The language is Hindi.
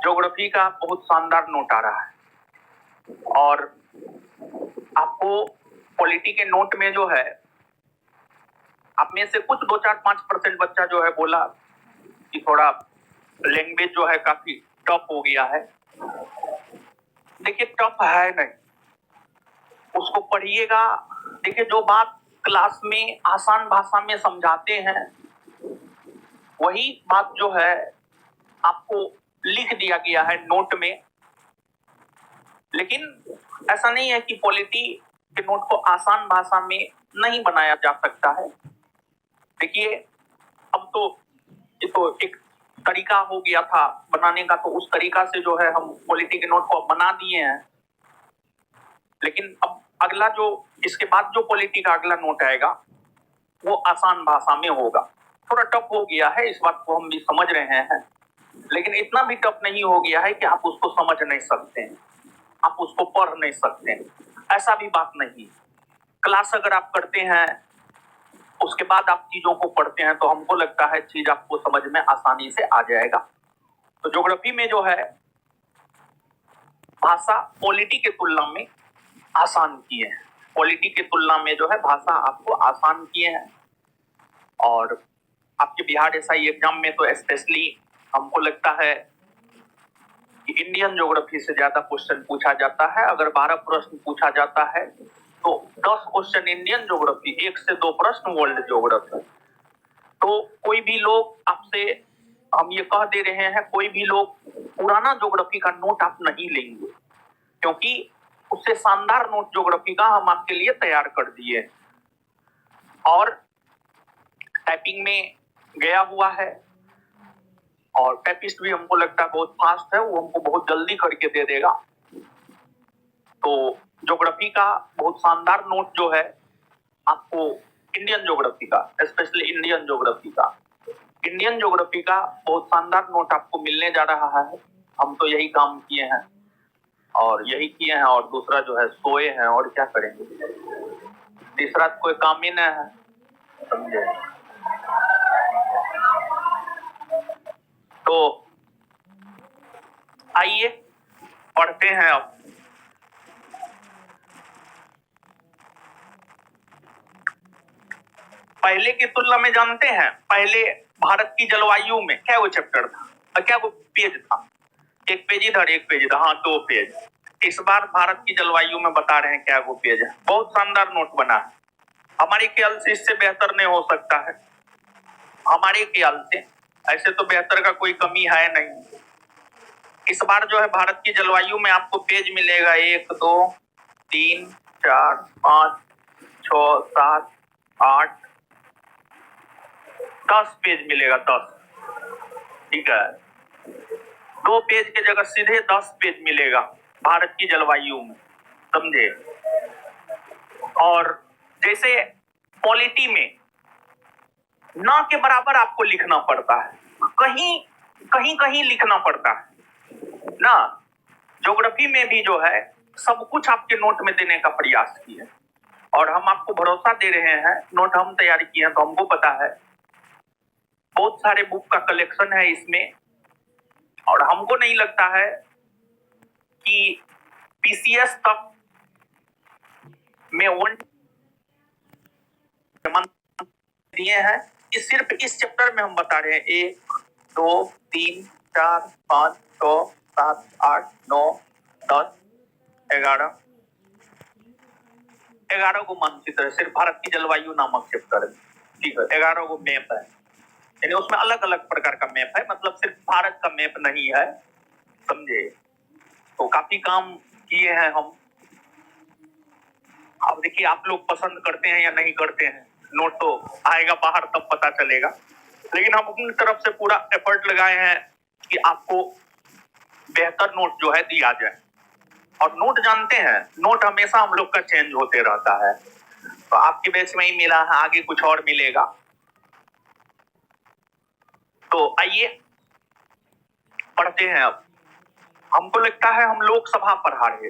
ज्योग्राफी का बहुत शानदार नोट आ रहा है और आपको पॉलिटी के नोट में जो है आप में से कुछ 2-4-5% बच्चा जो है बोला कि थोड़ा लैंग्वेज जो है काफी टफ हो गया है। देखिए टफ है नहीं, उसको पढ़िएगा। देखिए जो बात क्लास में आसान भाषा में समझाते हैं वही बात जो है आपको लिख दिया गया है नोट में। लेकिन ऐसा नहीं है कि पॉलिटी के नोट को आसान भाषा में नहीं बनाया जा सकता है। देखिए अब तो ये तो एक तरीका हो गया था बनाने का, तो उस तरीका से जो है हम पॉलिटी के नोट को बना दिए हैं। लेकिन अब अगला जो इसके बाद जो पॉलिटी का अगला नोट आएगा वो आसान भाषा में होगा। थोड़ा टफ हो गया है, इस बात को हम भी समझ रहे हैं, लेकिन इतना भी टफ नहीं हो गया है कि आप उसको समझ नहीं सकते हैं, आप उसको पढ़ नहीं सकते हैं, ऐसा भी बात नहीं। क्लास अगर आप करते हैं उसके बाद आप चीजों को पढ़ते हैं तो हमको लगता है चीज आपको समझ में आसानी से आ जाएगा। तो ज्योग्राफी में जो है भाषा पॉलिटी के तुलना में आसान किए हैं, पॉलिटी के तुलना में जो है भाषा आपको आसान किए हैं। और आपके बिहार एसआई एग्जाम में तो स्पेशली हमको लगता है कि इंडियन ज्योग्राफी से ज्यादा क्वेश्चन पूछा जाता है। अगर 12 प्रश्न पूछा जाता है तो 10 क्वेश्चन इंडियन ज्योग्राफी, 1 से 2 प्रश्न वर्ल्ड ज्योग्राफी। तो कोई भी लोग आपसे, हम ये कह दे रहे हैं, कोई भी लोग पुराना ज्योग्राफी का नोट आप नहीं लेंगे, क्योंकि उससे शानदार नोट ज्योग्राफी का हम आपके लिए तैयार कर दिए और टाइपिंग में गया हुआ है। और टाइपिस्ट भी हमको लगता है बहुत फास्ट है, वो हमको बहुत जल्दी करके दे देगा। तो ज्योग्राफी का बहुत शानदार नोट जो है आपको इंडियन ज्योग्राफी का, स्पेशली इंडियन ज्योग्राफी का बहुत शानदार नोट आपको मिलने जा रहा है। हम तो यही काम किए हैं और दूसरा जो है सोए हैं, और क्या करेंगे, तीसरा कोई काम ही नहीं है, समझे। तो आइए पढ़ते हैं अब। पहले की तुलना में जानते हैं, पहले भारत की जलवायु में क्या वो चैप्टर था और क्या वो पेज था? एक पेज इधर, एक पेज इधर, हाँ 2 पेज। इस बार भारत की जलवायु में बता रहे हैं क्या वो पेज है। बहुत शानदार नोट बना है, हमारे ख्याल से इससे बेहतर नहीं हो सकता है। हमारे ख्याल से ऐसे तो बेहतर का कोई कमी है नहीं। इस बार जो है भारत की जलवायु में आपको पेज मिलेगा 1 2 3 4 5 6 7 8 10 पेज मिलेगा, 10। ठीक है, 2 पेज के जगह सीधे 10 पेज मिलेगा भारत की जलवायु में, समझे। और जैसे पॉलिटी में ना के बराबर आपको लिखना पड़ता है, कहीं लिखना पड़ता है ना। ज्योग्राफी में भी जो है सब कुछ आपके नोट में देने का प्रयास किया है और हम आपको भरोसा दे रहे हैं। नोट हम तैयार किए हैं तो हमको पता है, बहुत सारे बुक का कलेक्शन है इसमें, और हमको नहीं लगता है कि पीसीएस तक में 1 दिए हैं। इस सिर्फ इस चैप्टर में हम बता रहे हैं 1 2 3 4 5 6 7 8 9 10 11 को मानचित्र, सिर्फ भारत की जलवायु नामक चैप्टर है। ठीक है, 11 को मैप है, यानी उसमें अलग अलग प्रकार का मैप है, मतलब सिर्फ भारत का मैप नहीं है, समझे। तो काफी काम किए हैं हम। अब देखिए आप लोग पसंद करते हैं या नहीं करते हैं, नोट तो आएगा बाहर तब पता चलेगा। लेकिन हम अपनी तरफ से पूरा एफर्ट लगाए हैं कि आपको बेहतर नोट जो है दिया जाए। और नोट जानते हैं, नोट हमेशा हम लोग का चेंज होते रहता है। तो आपके बैच में ही मिला है, आगे कुछ और मिलेगा। तो आइए पढ़ते हैं अब। हमको लगता है हम लोकसभा पढ़ा रहे,